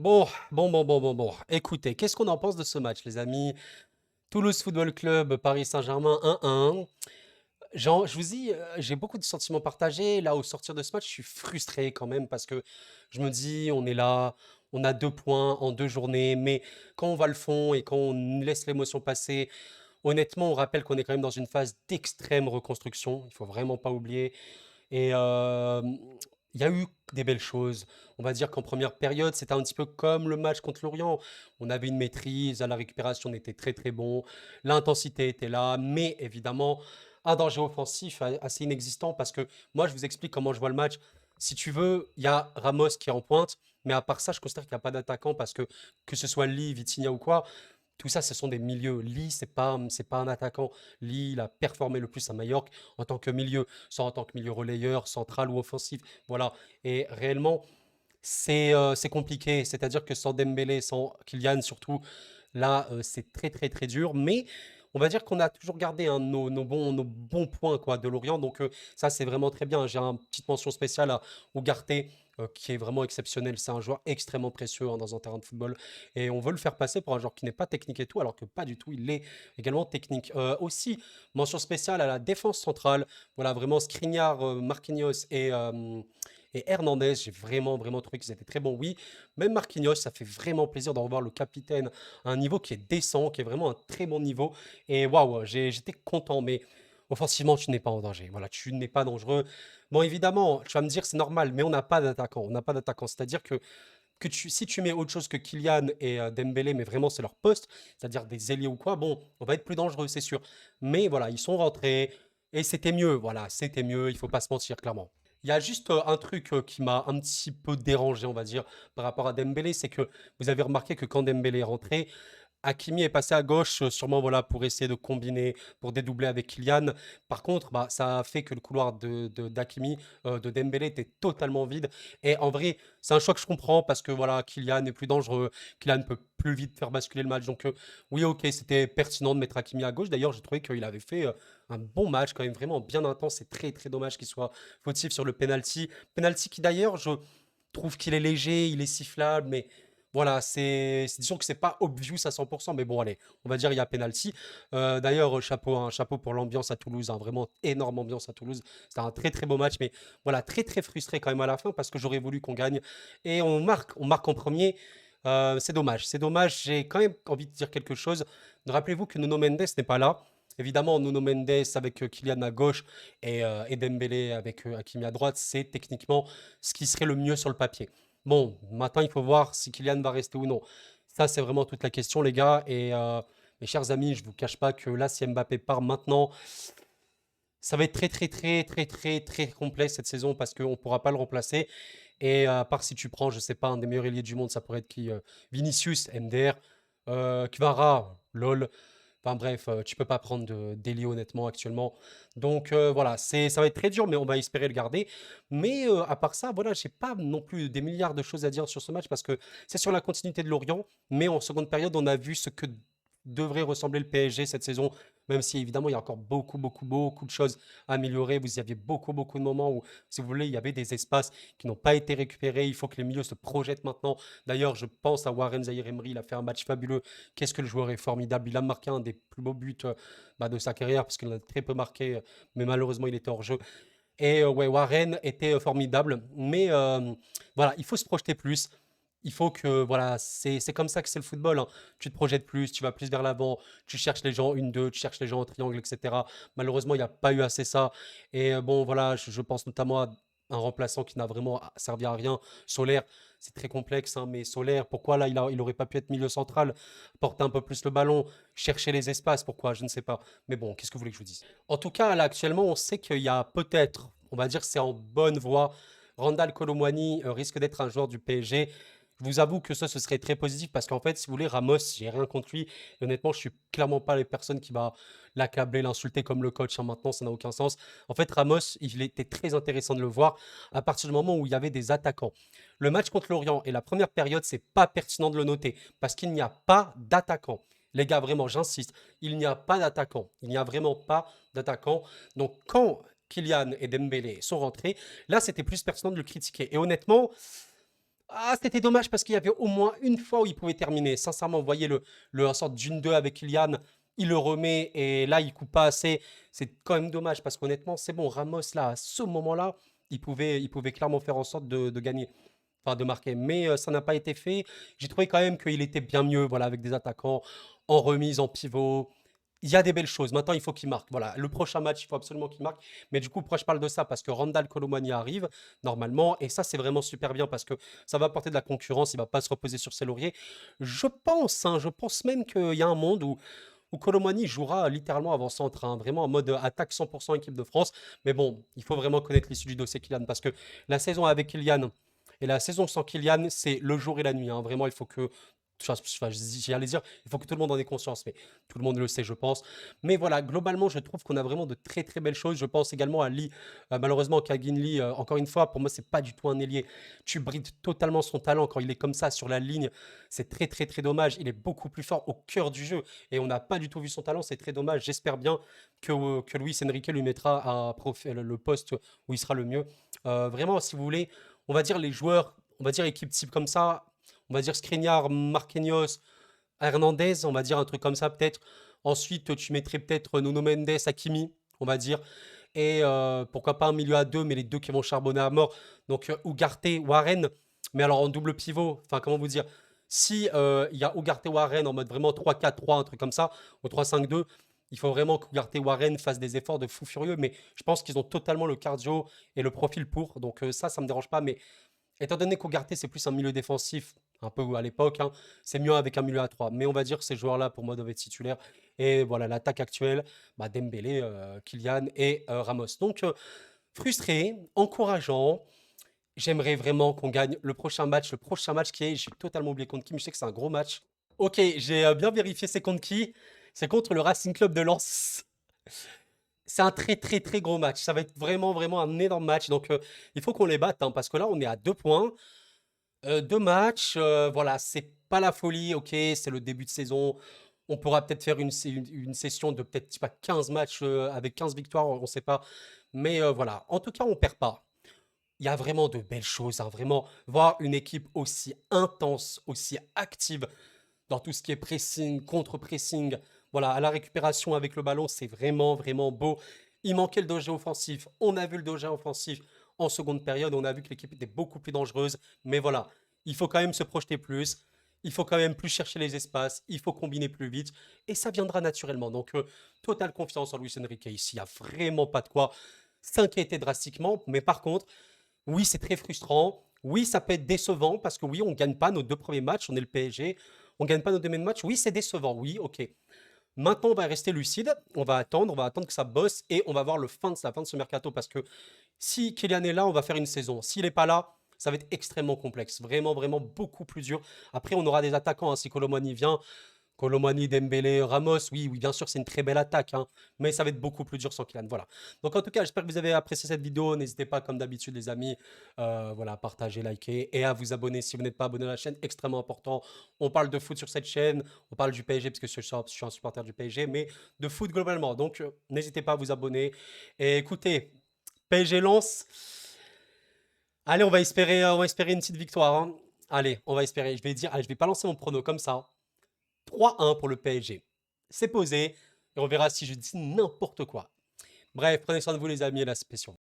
Bon. Écoutez, qu'est-ce qu'on en pense de ce match, les amis? Toulouse Football Club, Paris Saint-Germain 1-1. Je vous dis, j'ai beaucoup de sentiments partagés. Là, au sortir de ce match, je suis frustré quand même parce que je me dis, on est là, on a 2 points en 2 journées, mais quand on va le fond et quand on laisse l'émotion passer, honnêtement, on rappelle qu'on est quand même dans une phase d'extrême reconstruction. Il faut vraiment pas oublier. Et il y a eu des belles choses. On va dire qu'en première période, c'était un petit peu comme le match contre l'Orient. On avait une maîtrise, à la récupération, on était très très bon. L'intensité était là, mais évidemment, un danger offensif assez inexistant parce que moi, je vous explique comment je vois le match. Si tu veux, il y a Ramos qui est en pointe, mais à part ça, je considère qu'il n'y a pas d'attaquant parce que ce soit Lee, Vitinha ou quoi, tout ça, ce sont des milieux. Lee, c'est pas un attaquant. Lee, il a performé le plus à Majorque en tant que milieu, soit en tant que milieu relayeur, central ou offensif. Voilà. Et réellement, c'est compliqué. C'est-à-dire que sans Dembélé, sans Kylian surtout, là, c'est très très très dur. Mais on va dire qu'on a toujours gardé hein, nos bons points quoi, de Lorient. Donc ça, c'est vraiment très bien. J'ai une petite mention spéciale à Ugarte, qui est vraiment exceptionnel. C'est un joueur extrêmement précieux hein, dans un terrain de football. Et on veut le faire passer pour un joueur qui n'est pas technique et tout, alors que pas du tout. Il est également technique. Aussi, mention spéciale à la défense centrale. Voilà, vraiment Skriniar, Marquinhos et Hernandez, j'ai vraiment, vraiment trouvé qu'ils étaient très bons. Oui, même Marquinhos, ça fait vraiment plaisir de revoir le capitaine à un niveau qui est décent, qui est vraiment un très bon niveau. Et waouh, j'étais content, mais offensivement, tu n'es pas en danger. Voilà, tu n'es pas dangereux. Bon, évidemment, tu vas me dire, c'est normal, mais on n'a pas d'attaquant. On n'a pas d'attaquant. C'est-à-dire que si tu mets autre chose que Kylian et Dembélé, mais vraiment c'est leur poste, c'est-à-dire des ailiers ou quoi, bon, on va être plus dangereux, c'est sûr. Mais voilà, ils sont rentrés et c'était mieux. Voilà, c'était mieux, il faut pas se mentir, clairement. Il y a juste un truc qui m'a un petit peu dérangé, on va dire, par rapport à Dembélé, c'est que vous avez remarqué que quand Dembélé est rentré, Hakimi est passé à gauche, sûrement voilà, pour essayer de combiner, pour dédoubler avec Kylian. Par contre, bah, ça a fait que le couloir d'Hakimi, de Dembélé, était totalement vide. Et en vrai, c'est un choix que je comprends parce que voilà, Kylian est plus dangereux, Kylian peut plus vite faire basculer le match. Donc oui, ok, c'était pertinent de mettre Hakimi à gauche. D'ailleurs, j'ai trouvé qu'il avait fait un bon match, quand même vraiment bien intense. C'est très très dommage qu'il soit fautif sur le penalty. Penalty qui d'ailleurs, je trouve qu'il est léger, il est sifflable, mais voilà, disons que c'est pas obvious à 100%, mais bon, allez, on va dire il y a penalty. D'ailleurs, chapeau, hein, chapeau pour l'ambiance à Toulouse, hein, vraiment énorme ambiance à Toulouse. C'était un très très beau match, mais voilà, très très frustré quand même à la fin parce que j'aurais voulu qu'on gagne. Et on marque en premier. C'est dommage, c'est dommage. J'ai quand même envie de dire quelque chose. Rappelez-vous que Nuno Mendes n'est pas là. Évidemment, Nuno Mendes avec Kylian à gauche et Dembélé avec Hakimi à droite, c'est techniquement ce qui serait le mieux sur le papier. Bon, maintenant, il faut voir si Kylian va rester ou non. Ça, c'est vraiment toute la question, les gars. Et mes chers amis, je ne vous cache pas que là, si Mbappé part maintenant, ça va être très, très, très, très, très, très complexe cette saison parce qu'on ne pourra pas le remplacer. Et à part si tu prends, je sais pas, un des meilleurs ailiers du monde, ça pourrait être qui Vinicius, MDR, Kvara, LOL. Enfin bref, tu peux pas prendre d'Elio honnêtement actuellement. Donc voilà, ça va être très dur, mais on va espérer le garder. Mais à part ça, voilà, j'ai pas non plus des milliards de choses à dire sur ce match parce que c'est sur la continuité de Lorient. Mais en seconde période, on a vu ce que devrait ressembler le PSG cette saison, même si évidemment il y a encore beaucoup, beaucoup, beaucoup de choses à améliorer. Vous y aviez beaucoup, beaucoup de moments où, si vous voulez, il y avait des espaces qui n'ont pas été récupérés. Il faut que les milieux se projettent maintenant. D'ailleurs, je pense à Warren Zaïre-Emery, il a fait un match fabuleux. Qu'est-ce que le joueur est formidable. Il a marqué un des plus beaux buts bah, de sa carrière, parce qu'il en a très peu marqué, mais malheureusement, il était hors jeu. Et ouais, Warren était formidable. Mais voilà, il faut se projeter plus. Il faut que, voilà, c'est comme ça que c'est le football, hein. Tu te projettes plus, tu vas plus vers l'avant, tu cherches les gens une deux, tu cherches les gens en triangle, etc. Malheureusement, il n'y a pas eu assez ça. Et bon, voilà, je pense notamment à un remplaçant qui n'a vraiment servi à rien. Solaire, c'est très complexe, hein, mais Solaire, pourquoi là, il aurait pas pu être milieu central, porter un peu plus le ballon, chercher les espaces, pourquoi, je ne sais pas. Mais bon, qu'est-ce que vous voulez que je vous dise? En tout cas, là, actuellement, on sait qu'il y a peut-être, on va dire, que c'est en bonne voie. Randal Colomwani risque d'être un joueur du PSG. Je vous avoue que ça, ce serait très positif parce qu'en fait, si vous voulez, Ramos, j'ai rien contre lui. Et honnêtement, je suis clairement pas les personnes qui va l'accabler, l'insulter comme le coach, hein. Maintenant, ça n'a aucun sens. En fait, Ramos, il était très intéressant de le voir à partir du moment où il y avait des attaquants. Le match contre l'Orient et la première période, c'est pas pertinent de le noter parce qu'il n'y a pas d'attaquant. Les gars, vraiment, j'insiste, il n'y a pas d'attaquant. Il n'y a vraiment pas d'attaquant. Donc, quand Kylian et Dembélé sont rentrés, là, c'était plus pertinent de le critiquer. Et honnêtement, Ah, c'était dommage parce qu'il y avait au moins une fois où il pouvait terminer. Sincèrement, vous voyez le en sorte d'une 2 avec Kylian, il le remet et là, il coupe pas assez. C'est quand même dommage parce qu'honnêtement, c'est bon. Ramos, là, à ce moment-là, il pouvait clairement faire en sorte de gagner, enfin de marquer. Mais ça n'a pas été fait. J'ai trouvé quand même qu'il était bien mieux, voilà, avec des attaquants en remise, en pivot. Il y a des belles choses. Maintenant, il faut qu'il marque. Voilà, le prochain match, il faut absolument qu'il marque. Mais du coup, pourquoi je parle de ça? Parce que Randall Colomani arrive normalement, et ça, c'est vraiment super bien parce que ça va apporter de la concurrence. Il va pas se reposer sur ses lauriers. Je pense même qu'il y a un monde où Colomani jouera littéralement avant-centre, hein, vraiment en mode attaque 100% équipe de France. Mais bon, il faut vraiment connaître l'issue du dossier Kylian parce que la saison avec Kylian et la saison sans Kylian, c'est le jour et la nuit, hein. Vraiment, il faut que. Enfin, j'allais dire, il faut que tout le monde en ait conscience, mais tout le monde le sait, je pense. Mais voilà, globalement, je trouve qu'on a vraiment de très très belles choses. Je pense également à Lee, malheureusement, Kagin Lee, encore une fois, pour moi, c'est pas du tout un ailier. Tu brides totalement son talent quand il est comme ça sur la ligne. C'est très très très dommage. Il est beaucoup plus fort au cœur du jeu et on n'a pas du tout vu son talent. C'est très dommage. J'espère bien que Luis Enrique lui mettra le poste où il sera le mieux. Vraiment, si vous voulez, on va dire les joueurs, on va dire équipe type comme ça, on va dire Skriniar, Marquinhos, Hernandez, on va dire un truc comme ça peut-être. Ensuite, tu mettrais peut-être Nuno Mendes, Hakimi, on va dire. Et pourquoi pas un milieu à deux, mais les deux qui vont charbonner à mort. Donc Ugarte, Warren, mais alors en double pivot. Enfin, comment vous dire? Si il y a Ugarte Warren en mode vraiment 3-4-3, un truc comme ça, ou 3-5-2, il faut vraiment qu'Ugarte Warren fasse des efforts de fou furieux. Mais je pense qu'ils ont totalement le cardio et le profil pour. Donc ça me dérange pas. Mais étant donné qu'Ougarté, c'est plus un milieu défensif, un peu à l'époque, hein, c'est mieux avec un milieu à 3. Mais on va dire que ces joueurs-là, pour moi, doivent être titulaires. Et voilà, l'attaque actuelle, bah, Dembélé, Kylian et Ramos. Donc, frustré, encourageant. J'aimerais vraiment qu'on gagne le prochain match. Le prochain match qui est, j'ai totalement oublié contre qui, mais je sais que c'est un gros match. Ok, j'ai bien vérifié c'est contre qui. C'est contre le Racing Club de Lens. C'est un très très très gros match. Ça va être vraiment vraiment un énorme match. Donc il faut qu'on les batte, hein, parce que là on est à 2 points. 2 matchs, voilà, c'est pas la folie, ok, c'est le début de saison. On pourra peut-être faire une session de peut-être je sais pas, 15 matchs avec 15 victoires, on ne sait pas. Mais voilà, en tout cas, on perd pas. Il y a vraiment de belles choses, hein, vraiment. Voir une équipe aussi intense, aussi active dans tout ce qui est pressing, contre-pressing, voilà, à la récupération avec le ballon, c'est vraiment, vraiment beau. Il manquait le danger offensif. On a vu le danger offensif en seconde période. On a vu que l'équipe était beaucoup plus dangereuse. Mais voilà, il faut quand même se projeter plus. Il faut quand même plus chercher les espaces. Il faut combiner plus vite. Et ça viendra naturellement. Donc, totale confiance en Luis Enrique ici. Il n'y a vraiment pas de quoi s'inquiéter drastiquement. Mais par contre, oui, c'est très frustrant. Oui, ça peut être décevant parce que oui, on ne gagne pas nos 2 premiers matchs. On est le PSG. On ne gagne pas nos 2 premiers matchs. Oui, c'est décevant. Oui, ok. Maintenant, on va rester lucide. On va attendre que ça bosse et on va voir la fin de ce mercato parce que si Kylian est là, on va faire une saison. S'il n'est pas là, ça va être extrêmement complexe. Vraiment, vraiment beaucoup plus dur. Après, on aura des attaquants, hein. Si Colomani vient, Colomani, Dembélé, Ramos, oui, oui, bien sûr, c'est une très belle attaque, hein, mais ça va être beaucoup plus dur sans Kylian. Voilà. Donc, en tout cas, j'espère que vous avez apprécié cette vidéo. N'hésitez pas, comme d'habitude, les amis, voilà, à partager, liker et à vous abonner si vous n'êtes pas abonné à la chaîne. Extrêmement important. On parle de foot sur cette chaîne. On parle du PSG parce que je suis un supporter du PSG, mais de foot globalement. Donc, n'hésitez pas à vous abonner. Et écoutez, PSG lance. Allez, on va espérer une petite victoire, hein. Allez, on va espérer. Je vais pas lancer mon prono comme ça. 3-1 pour le PSG. C'est posé et on verra si je dis n'importe quoi. Bref, prenez soin de vous les amis et la spéciale.